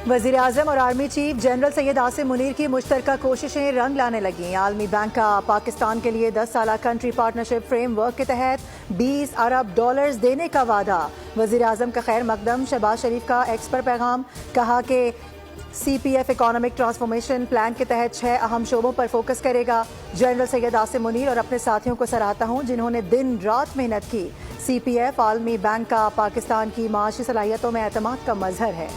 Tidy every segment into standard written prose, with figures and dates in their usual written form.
वजीर आजम और army chief general Syed Asim Munir की मुश्तरका कोशिशें रंग लाने लगी। आलमी बैंक का पाकिस्तान के लिए 10 साला कंट्री पार्टनरशिप फ्रेमवर्क के तहत 20 अरब डॉलर्स देने का वादा। वजीर आजम का खैर मकदम। शहबाज शरीफ का एक्स पर पैगाम। कहा कि CPF इकोनॉमिक ट्रांसफॉर्मेशन प्लान के तहत 6 अहम शोबों पर फोकस करेगा। जनरल सैयद आसिम मुनीर और अपने साथियों को सराहता हूँ जिन्होंने दिन रात मेहनत की। CPF आलमी बैंक का पाकिस्तान की माशी सलाहियतों में एतमाद का मजहर है।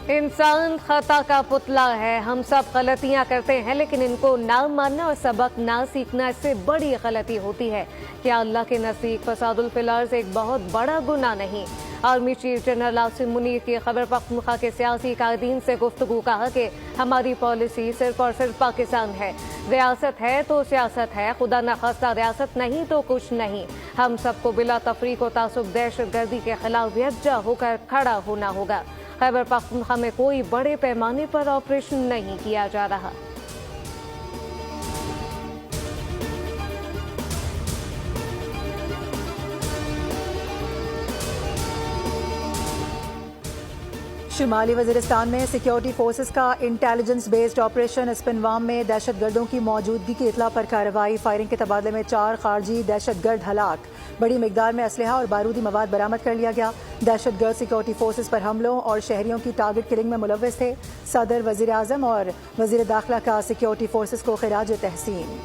इंसान खता का पुतला है। हम सब गलतियां करते हैं, लेकिन इनको ना मानना और सबक ना सीखना इससे बड़ी गलती होती है। क्या अल्लाह के नज़दीक फसादुल फिल अर्ज़ एक बहुत बड़ा गुनाह नहीं? Army chief general Asim Munir की खबर पख्तूनख्वा के सियासी कायदीन से गुफ्तगू। कहा कि हमारी पॉलिसी सिर्फ और सिर्फ पाकिस्तान है। रियासत है तो सियासत है, खुदा न खास्ता रियासत नहीं तो कुछ नहीं। हम सबको बिला तफरीक व तासुब दहशत गर्दी के खिलाफ यकजा होकर खड़ा होना होगा। खैबर पख्तूनख्वा में कोई बड़े पैमाने पर ऑपरेशन नहीं किया जा रहा। शुमाली वजीरिस्तान में सिक्योरिटी फोर्सेस का इंटेलिजेंस बेस्ड ऑपरेशन। स्पिनवाम में दहशत गर्दों की मौजूदगी की इतला पर कार्रवाई। फायरिंग के तबादले में 4 खारजी दहशत गर्द हलाक। बड़ी मिकदार में असलहा और बारूदी मवाद बरामद कर लिया गया। दहशत गर्द सिक्योरिटी फोर्सेस पर हमलों और शहरियों की टारगेट किलिंग में मुलव्वस थे। सदर, वजीर आजम और वजीर दाखिला का सिक्योरिटी फोर्सेस को खिराज तहसीन।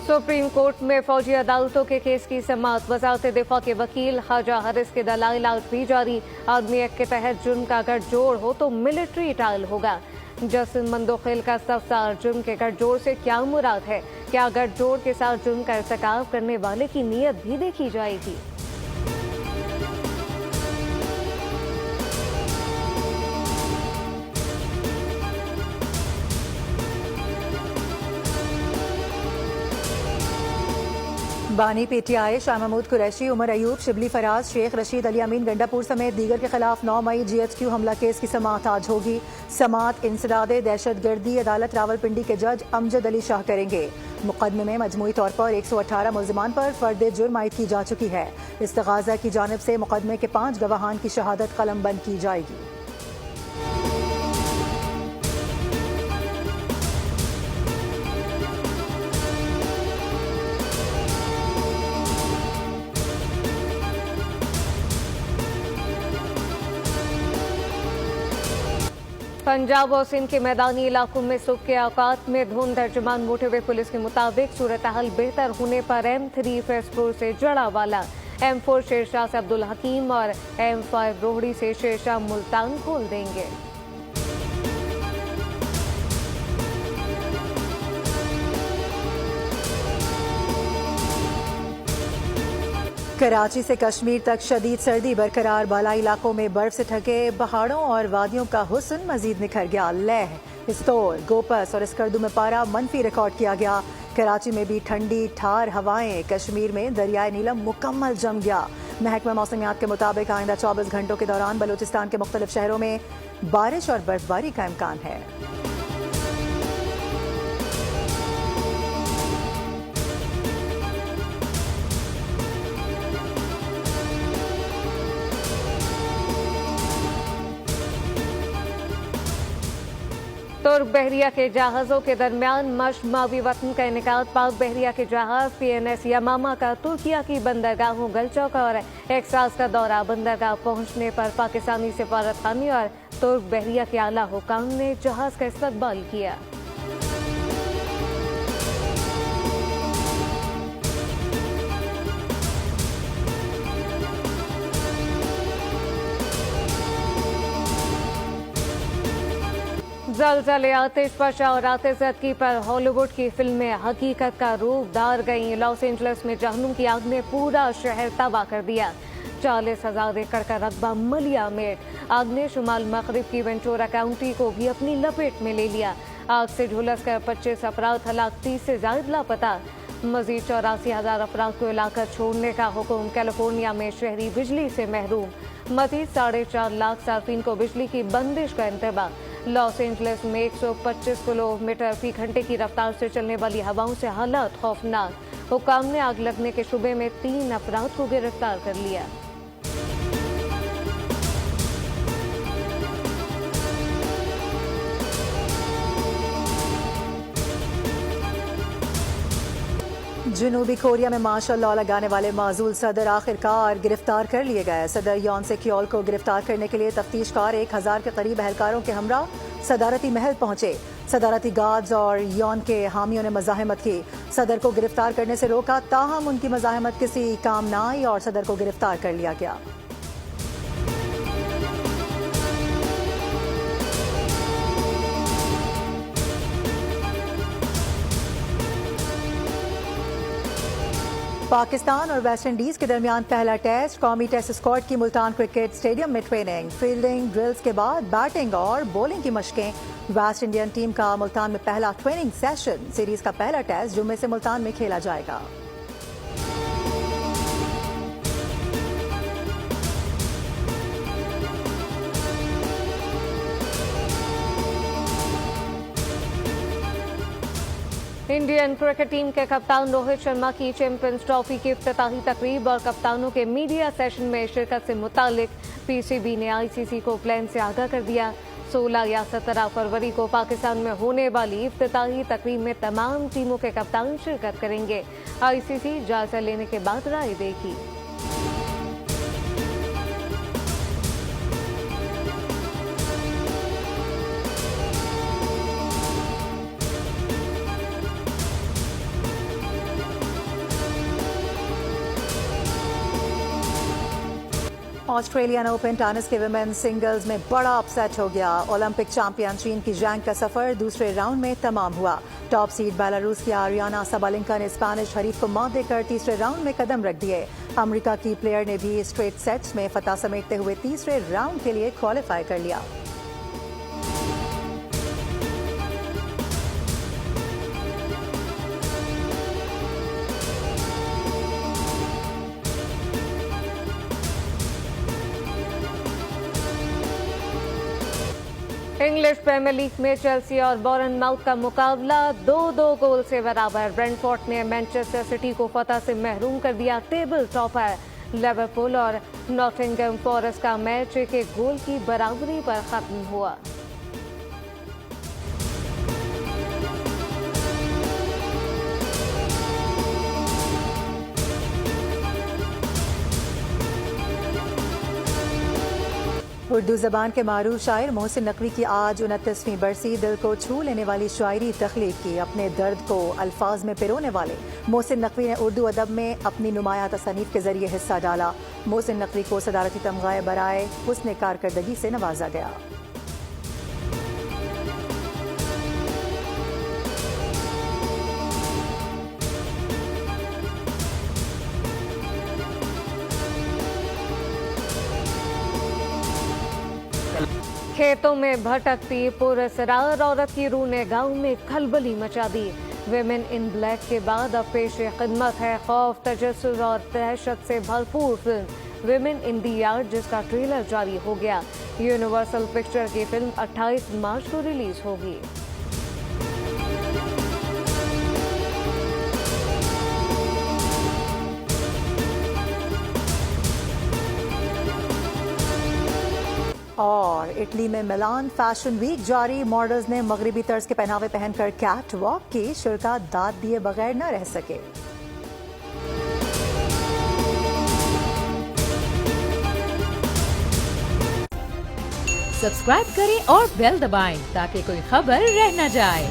सुप्रीम कोर्ट में फौजी अदालतों के केस की समाअत। वजारत दिफा के वकील ख्वाजा हारिस के दलाइल आज भी जारी। आदमी एक्ट के तहत जुर्म का गठजोड़ हो तो मिलिट्री ट्रायल होगा। जस्टिस मंदोखेल का इस्तफसार। जुर्म के गठजोड़ से क्या मुराद है? क्या गठजोड़ के साथ जुर्म का इर्तिकाब करने वाले की नीयत भी देखी जाएगी? बानी PTI शाह महमूद कुरैशी, उमर अयूब, शिबली फराज, शेख रशीद अली अमीन गंडापुर समेत दीगर के खिलाफ 9 मई GHQ हमला केस की समाअत आज होगी। समाअत इंसदादे दहशत गर्दी अदालत रावलपिंडी के जज अमजद अली शाह करेंगे। मुकदमे में मजमूई तौर पर 118 मुल्जिमान पर फर्द जुर्म आयद की जा चुकी है। इस्तगाज़ा की जानिब से मुकदमे के 5 गवाहान की शहादत कलमबंद की जाएगी। पंजाब और सिंध के मैदानी इलाकों में सुबह के औकात में धुंध। तर्जुमान मोटरवे पुलिस के मुताबिक सूरत हाल बेहतर होने पर M3 फैसपुर से जड़ावाला, M4 शेरशाह से अब्दुल हकीम और M5 रोहड़ी से शेरशाह मुल्तान खोल देंगे। कराची से कश्मीर तक शदीद सर्दी बरकरार। बालाई इलाकों में बर्फ से ढके पहाड़ों और वादियों का हुस्न मजीद निखर गया। लेह, इस्तोर, गोपस और स्कर्दू में पारा मनफी रिकॉर्ड किया गया। कराची में भी ठंडी ठार हवाएं। कश्मीर में दरियाए नीलम मुकम्मल जम गया। महकमा मौसमियात के मुताबिक आइंदा 24 घंटों के दौरान बलूचिस्तान के मुख्तलिफ शहरों में बारिश और बर्फबारी का इम्कान है। तुर्क बहरिया के जहाज़ों के दरमियान मशमावी वतन का इनेकाद। पाक बहरिया के जहाज PNS यमामा का तुर्किया की बंदरगाहों गलचौक और एक्सास का दौरा। बंदरगाह पहुंचने पर पाकिस्तानी सिफारतखानी और तुर्क बहरिया के आला हुकाम ने जहाज का इस्तकबाल किया। ज़लज़ले, आतिशफ़शा और आतिशज़दगी पर हॉलीवुड की फिल्में हकीकत का रूप धार गईं। लॉस एंजलिस में जहन्नुम की आग ने पूरा शहर तबाह कर दिया। 40,000 एकड़ का रकबा मलिया मेट। आग ने शुमाल मगरिब की वेंचुरा काउंटी को भी अपनी लपेट में ले लिया। आग से झुलसकर 25 अफराद हलाक, 30 से ज्यादा लापता। मजीद 84,000 अफराद को इलाका छोड़ने का हुक्म। कैलिफोर्निया में शहरी बिजली से महरूम। मजीद 4.5 लाख सार्फिन को बिजली की बंदिश का इंतबा। लॉस एंजलिस में 125 किलोमीटर फी घंटे की रफ्तार से चलने वाली हवाओं से हालात खौफनाक। हुक्काम ने आग लगने के शुबे में 3 अफराद को गिरफ्तार कर लिया। जनूबी कोरिया में मार्शल लॉ लगाने वाले माजूल सदर आखिरकार गिरफ्तार कर लिए गए। सदर यॉन सेक्योल को गिरफ्तार करने के लिए तफ्तीशकार 1000 के करीब एहलकारों के हमरा सदारती महल पहुंचे। सदारती गार्ड्स और यॉन के हामियों ने मजाहमत की। सदर को गिरफ्तार करने से रोका, ताहम उनकी मजाहमत किसी काम न आई और सदर को गिरफ्तार कर लिया गया। पाकिस्तान और वेस्ट इंडीज के दरमियान पहला टेस्ट। कौमी टेस्ट स्क्वाड की मुल्तान क्रिकेट स्टेडियम में ट्रेनिंग, फील्डिंग ड्रिल्स के बाद बैटिंग और बॉलिंग की मशकें। वेस्ट इंडियन टीम का मुल्तान में पहला ट्रेनिंग सेशन। सीरीज का पहला टेस्ट जुम्मे से मुल्तान में खेला जाएगा। इंडियन क्रिकेट टीम के कप्तान रोहित शर्मा की चैंपियंस ट्रॉफी की इफ्तिताही तकरीब और कप्तानों के मीडिया सेशन में शिरकत से मुतालिक पीसीबी ने आईसीसी को प्लान से आगाह कर दिया। 16 या 17 फरवरी को पाकिस्तान में होने वाली इफ्तिताही तकरीब में तमाम टीमों के कप्तान शिरकत करेंगे। आईसीसी जायजा लेने के बाद राय देगी। ऑस्ट्रेलियन ओपन टेनिस के विमेन सिंगल्स में बड़ा अपसेट हो गया। ओलंपिक चैंपियन चीन की जैंग का सफर दूसरे राउंड में तमाम हुआ। टॉप सीड बेलारूस की आरियाना साबालेंका ने स्पेनिश हरीफ को मात देकर तीसरे राउंड में कदम रख दिए। अमेरिका की प्लेयर ने भी स्ट्रेट सेट्स में फतह समेटते हुए तीसरे राउंड के लिए क्वालिफाई कर लिया। इंग्लिश प्रीमियर लीग में चेल्सी और बोरनमाउथ का मुकाबला 2-2 गोल से बराबर। ब्रेंटफोर्ड ने मैनचेस्टर सिटी को फतह से महरूम कर दिया। टेबल टॉपर लिवरपूल और नॉटिंघम फॉरेस्ट का मैच 1-1 गोल की बराबरी पर खत्म हुआ। उर्दू जबान के मारूफ शायर मोहसिन नकवी की आज 29वीं बरसी। दिल को छू लेने वाली शायरी तख्लीक की। अपने दर्द को अल्फाज में पिरोने वाले मोहसिन नकवी ने उर्दू अदब में अपनी नुमाया तसनीफ के जरिए हिस्सा डाला। मोहसिन नकवी को सदारती तमगाए बराए हुस्न कारकर्दगी से नवाजा गया। खेतों में भटकती पुरस्कार औरत की रूह ने गांव में खलबली मचा दी। विमेन इन ब्लैक के बाद अब पेशे खिदमत है खौफ, तजस्सुस और दहशत से भरपूर film women in the yard, जिसका ट्रेलर जारी हो गया। यूनिवर्सल पिक्चर की फिल्म 28 मार्च को रिलीज होगी। और इटली में मिलान फैशन वीक जारी। मॉडल्स ने मगरबी तर्ज के पहनावे पहनकर कैट वॉक की। शुरा दाद दिए बगैर न रह सके। सब्सक्राइब करें और बेल दबाएं ताकि कोई खबर रह न जाए।